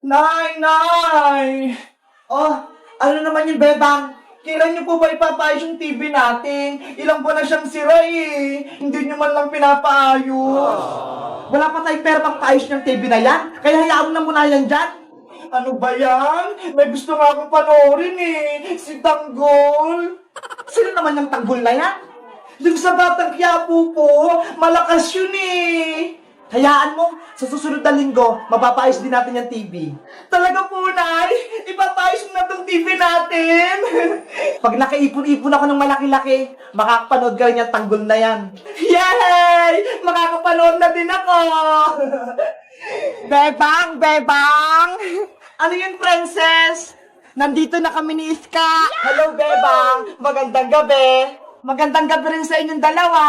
Nay! Oh, ano naman yung bebang? Kailan niyo po ba ipapaayos yung TV natin? Ilang buwan na siyang sira eh. Hindi niyo man lang pinapaayos. Wala pa tayong pera pang paayos ng TV na yan. Kaya hayaan mo na muna yan dyan. Ano ba yan? May gusto nga akong panoorin eh. Si Tanggol. Sino naman yung Tanggol na yan? Yung sa Batang Quiapo po, malakas yun eh. Hayaan mo, sa susunod na linggo, mapapaayos din natin yung TV. Talaga po, Nay? Ipapaayos mo na tong TV natin? Pag nakaipon-ipon ako ng malaki-laki, makakapanood ka rin yung Tanggol na yan. Yay! Makakapanood na din ako! Bebang! Ano yun, princess? Nandito na kami ni Iska. Hello, Bebang! Magandang gabi! Magandang gabi rin sa inyong dalawa.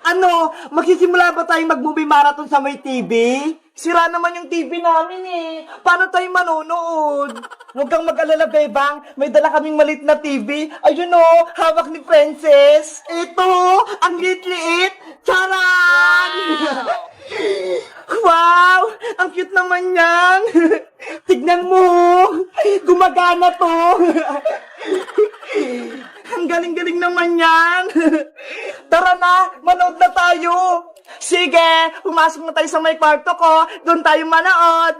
Ano, magsisimula ba tayong mag-movie marathon sa may TV? Sira naman yung TV namin eh. Paano tayo manonood? Huwag kang mag-alala, Bebang. May dala kaming malit na TV. Ayun o, hawak ni Princess. Ito, ang liit-liit. Charan! Wow! Ang cute naman yan! Tignan mo! Gumagana to! Ang galing-galing naman yan! Tara na! Manood na tayo! Sige! Pumasok na tayo sa may kwarto ko! Doon tayo manood!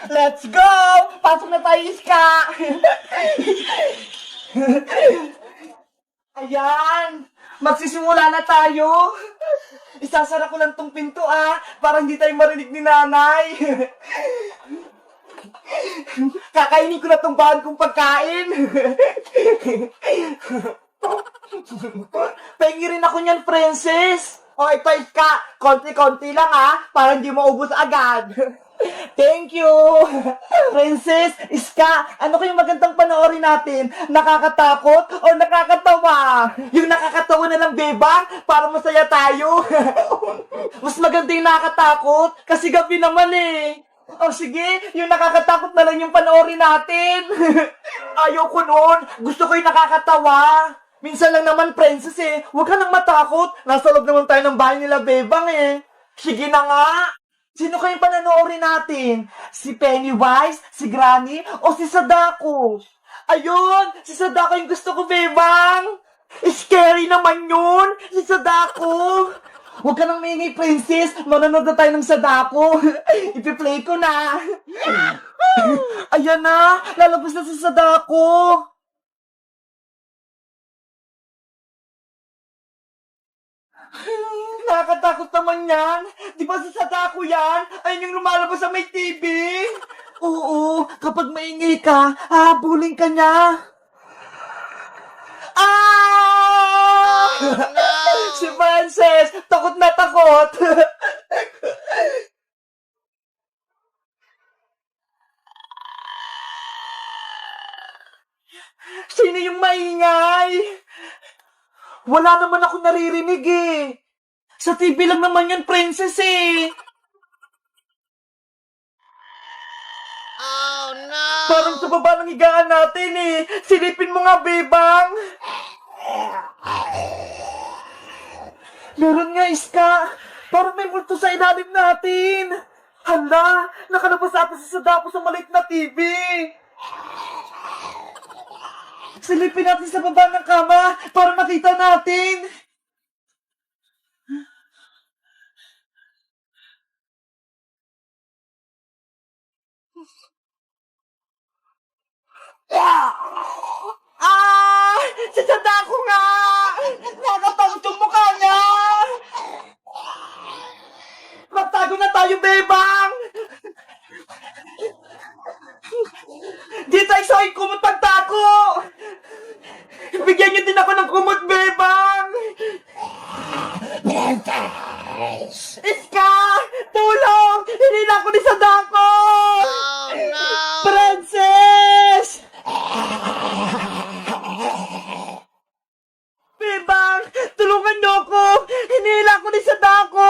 Let's go! Pasok na tayo, Iska! Ayan! Magsisimula na tayo! Isasara ko lang tong pinto para hindi tayo marinig ni nanay. Kakainin ko na tong bahan kong pagkain. Pengi rin ako niyan, princess. O, ito, Iska. Konti-konti lang para hindi maubos agad. Thank you! Princess, Iska, ano kayong magandang panoorin natin? Nakakatakot o nakakatawa? Yung nakakatawa na lang, Bebang, para masaya tayo. Mas maganda yung nakakatakot, kasi gabi naman eh. O sige, yung nakakatakot na lang yung panoorin natin. Ayaw ko noon, gusto ko yung nakakatawa. Minsan lang naman, princess eh, huwag ka nang matakot. Nasa loob naman tayo ng bahay nila, Bebang eh. Sige na nga. Sino kayong pananoorin natin? Si Pennywise, si Granny, o si Sadako? Ayun! Si Sadako yung gusto ko, Bebang! Scary naman yun! Si Sadako! Huwag ka nang maingay, princess! Manonood na tayo ng Sadako! Ipi-play ko na! Ayan na! Lalabas na si Sadako! Nakakatakot naman yan. Di ba sa Sadako yan? Ayun yung lumalabas sa may TV. Oo, kapag maingay ka, hahabulin ka niya. Ah! Oh, no! Si Frances, takot na takot. Sino yung maingay? Wala naman ako naririnig eh. Sa TV lang naman yun, princess eh. Oh no! Parang sa baba ng higaan natin eh. Silipin mo nga, Bebang. Meron nga, Iska. Parang may multo sa ilalim natin. Hala, nakalabas ata si Sadako sa maliit na TV. Silipin natin sa baba ng kama para makita natin. Ah! Si Sadako nga! Nakatangos yung mukha niya! Magtago na tayo, Bebang! Di tayo sa aking kumot pagtago! Bigyan niyo din ako ng kumot, Bebang! Iska! Tulong! Hinila ko ni Sadako! Oh no! Princess! Bebang! Tulungan niyo ako! Hinila ko ni Sadako!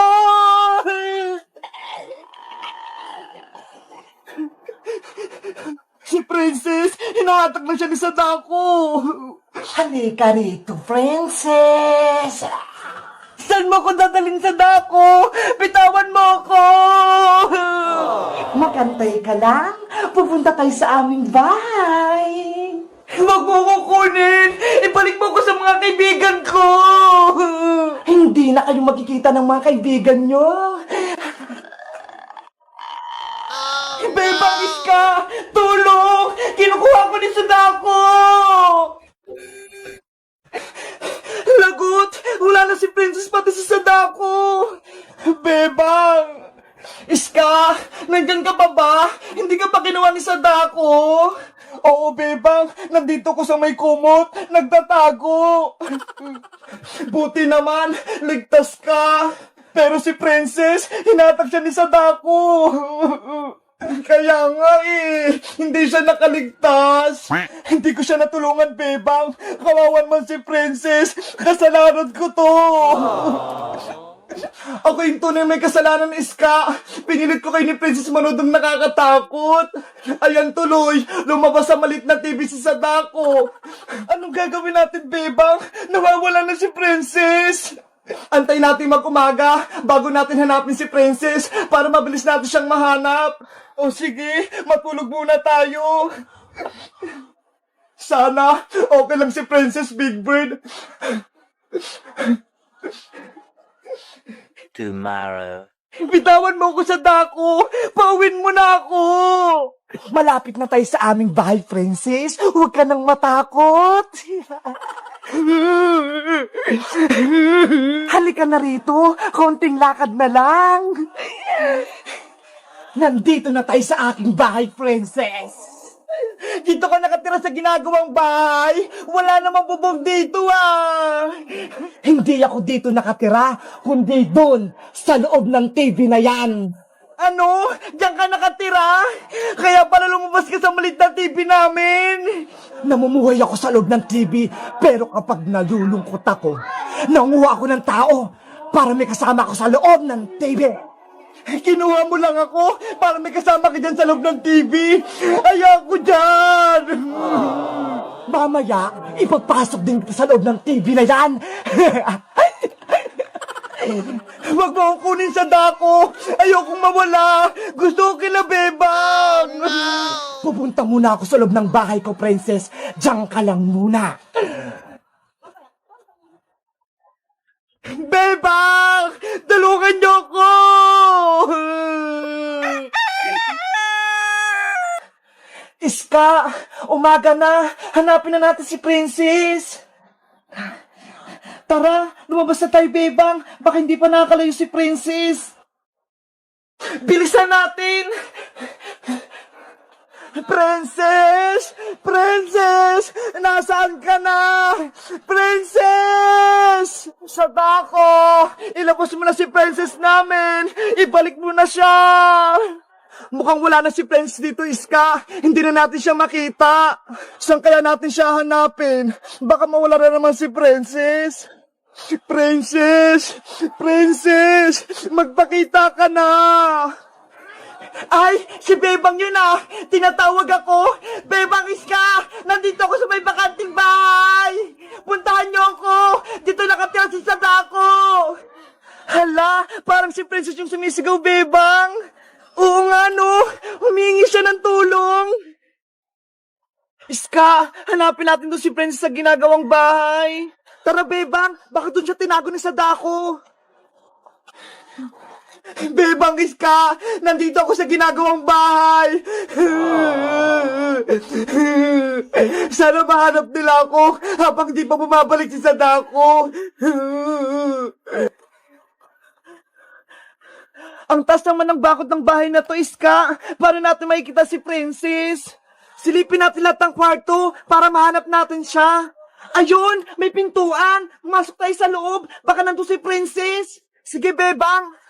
Si Princess, hinahatak na siya ni Sadako. Halika rito, Princess. Sadako! Saan mo ko dadalhin sa dako? Bitawan mo ako! Magantay ka lang. Pupunta tayo sa aming bahay. Huwag mo ko kunin! Ibalik mo ko sa mga kaibigan ko! Hindi na kayo magkikita ng mga kaibigan nyo. Bebang Iska! Tulong! Kinukuha ko ni Sadako! Lagot! Wala na si Princess pati si Sadako! Bebang! Iska! Nandyan ka pa ba? Hindi ka pa ginawa ni Sadako? Oo, Bebang. Nandito ko sa may kumot. Nagtatago. Buti naman. Ligtas ka. Pero si Princess, hinatag siya ni Sadako. Kaya nga hindi siya nakaligtas. Hindi ko siya natulungan, Bebang. Kawawan man si Princess. Kasalanan ko to. Ako yung tunay may kasalanan, Iska. Pinilit ko kay ni Princess manood ng nakakatakot. Ayan tuloy, lumabas sa malit na TV si Sadako. Anong gagawin natin, Bebang? Nawawala na si Princess. Antay natin mag-umaga bago natin hanapin si Princess para mabilis natin siyang mahanap. O sige, matulog muna tayo. Sana okay lang si Princess Big Bird. Tomorrow. Bitawan mo ako sa dako! Pauwin mo na ako! Malapit na tayo sa aming bahay, Princess. Huwag ka nang matakot. Halika na rito. Konting lakad na lang. Nandito na tayo sa aking bahay, Princess. Dito ka nakatira sa ginagawang bahay. Wala namang bubong dito, Hindi ako dito nakatira, kundi doon, sa loob ng TV na yan. Ano? Diyan ka nakatira? Kaya pala lumabas ka sa maliit na TV namin. Namumuhay ako sa loob ng TV, pero kapag nalulungkot ako, nanguha ako ng tao para may kasama ako sa loob ng TV. Kinuha mo lang ako para may kasama ka dyan sa loob ng TV. Ayoko dyan! Mamaya, ipapasok din kita sa loob ng TV na yan. Huwag mo akong kunin sa dako. Ayokong mawala. Gusto ko kila Bebang. Pupunta muna ako sa loob ng bahay ko, Princess. Diyan ka lang muna. Bebang! Tulungan niyo ko! Iska, umaga na. Hanapin na natin si Princess. Tara, lumabas na tayo, Bebang. Baka hindi pa nakakalayo si Princess. Bilisan natin! Princess! Princess! Nasaan ka na? Princess! Sadako! Ilabas mo na si Princess namin! Ibalik mo na siya! Mukhang wala na si Princess dito, Iska. Hindi na natin siya makita. Saan kaya natin siya hanapin? Baka mawala na naman si Princess. Princess! Princess! Magpakita ka na! Ay, si Bebang yun Tinatawag ako. Bebang Iska, nandito ako sa may bakanting bahay. Puntahan niyo ako. Dito nakatira si Sadako. Hala, parang si Princess yung sumisigaw, Bebang. Oo nga, no. Humingi siya ng tulong. Iska, hanapin natin doon si Princess sa ginagawang bahay. Tara, Bebang, baka doon siya tinago ni Sadako. Bebang Iska, nandito ako sa ginagawang bahay. Sana mahanap nila ako habang di pa bumabalik si Sadako. Ang taas naman ng bakod ng bahay na to, Iska. Para natin makikita si Princess. Silipin natin lahat ng kwarto para mahanap natin siya. Ayun, may pintuan. Pumasok tayo sa loob. Baka nandun si Princess. Sige, Bebang.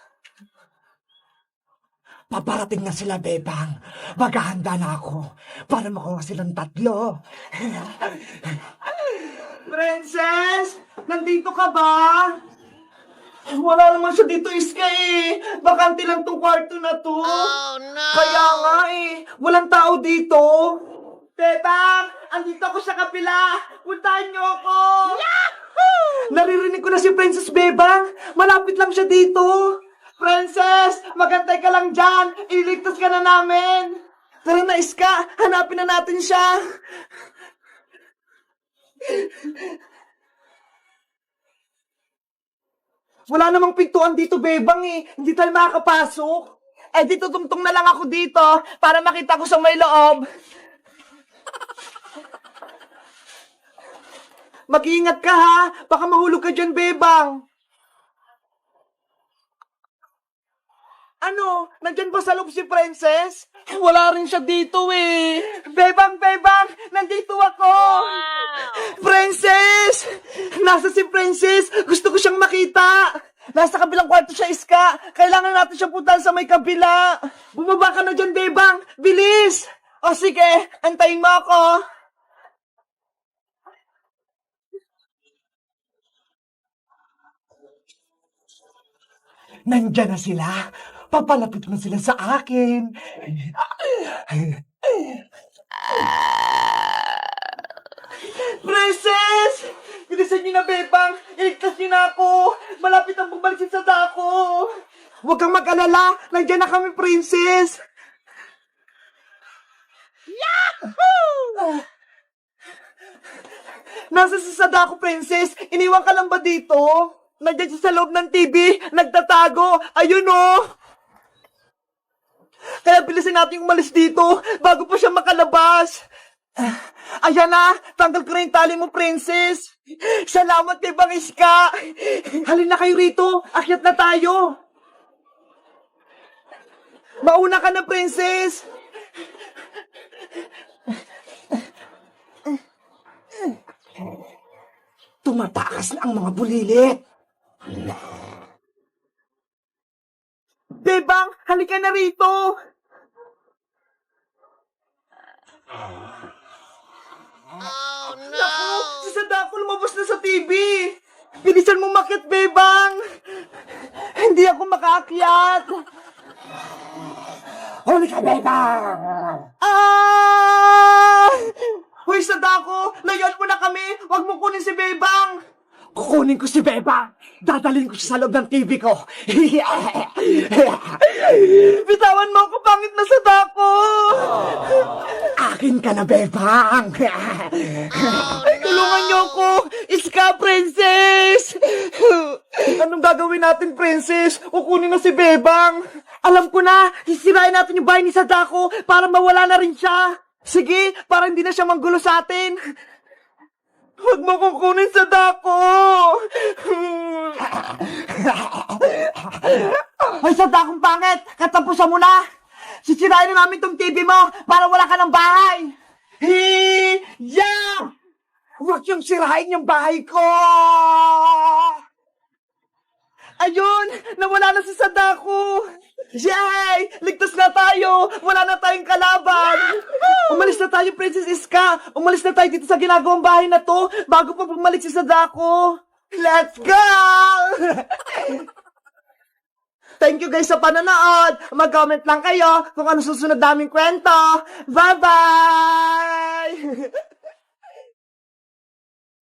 Paparating na sila, Bebang. Maghahanda na ako para makuha silang tatlo. Princess, nandito ka ba? Wala naman siya dito, Iska Bakante lang tong kwarto na to. Oh, no! Kaya nga walang tao dito. Bebang, Andito ako sa kapila! Puntahan niyo ako! Naririnig ko na si Princess Bebang! Malapit lang siya dito! Princess! Magantay ka lang dyan! Ililigtas ka na namin! Tara na, Iska! Hanapin na natin siya! Wala namang pintuan dito, Bebang eh! Hindi tayo makakapasok! Eh, dito tungtong na lang ako dito para makita ko sa may loob. Mag-iingat ka ha! Baka mahulog ka dyan, Bebang! Ano? Nandyan ba sa loob si Princess? Wala rin siya dito eh! Bebang! Bebang! Nandito ako! Princess! Nasa si Princess! Gusto ko siyang makita! Nasa kabilang kwarto siya, Iska! Kailangan natin siyang puntahan sa may kabila! Bumaba ka na dyan, Bebang! Bilis! O sige, antayin mo ako! Nandyan na sila. Papalapit na sila sa akin. Princess! Bilisan niyo na, Bebang! Iligtas niyo na ako! Malapit ang bumalik si Sadako! Huwag kang mag-alala! Nandiyan na kami, Princess! Yahoo! Nasa si Sadako, Princess! Iniwan ka lang ba dito? Nandiyan siya sa loob ng TV! Nagtatago! Ayun oh! Kaya bilisan natin umalis dito bago pa siya makalabas! Ayan na! Tanggal ko na yung tali mo, Princess! Salamat kay Bang Iska! Halina kayo rito! Akyat na tayo! Mauna ka na, Princess! Tumatakas na ang mga bulilit! Bebang, halika na rito! Oh, no! Naku, si Sadako lumabas na sa TV! Bilisan mo makit, Bebang! Hindi ako makaakyat! Huli ka, Bebang! Ah! Hoy, Sadako! Layuan mo na kami! Huwag mo kunin si Bebang! Kukunin ko si Bebang! Dadalhin ko siya sa loob ng TV ko! Bitawan mo ako, pangit na Sadako! Akin ka na, Bebang! Tulungan niyo ako! Iska, Princess! Anong gagawin natin, Princess? Kukunin na si Bebang! Alam ko na! Sisirain natin yung bahay ni Sadako para mawala na rin siya! Sige, para hindi na siya manggulo sa atin! Huwag mo kukunin sa dako! Ay, sa dakong pangit! Katapusan mo na! Sisirain na namin tong TV mo para wala ka ng bahay! Hiya! Huwag yung sirain yung bahay ko! Ayun! Nawala na si Sadako! Yay! Ligtas na tayo! Wala na tayong kalaban! Umalis na tayo, Princess Iska! Umalis na tayo dito sa ginagawang bahay na to bago pa bumalik si Sadako! Let's go! Thank you guys sa panonood! Mag-comment lang kayo kung ano susunod naming kwento! Bye-bye!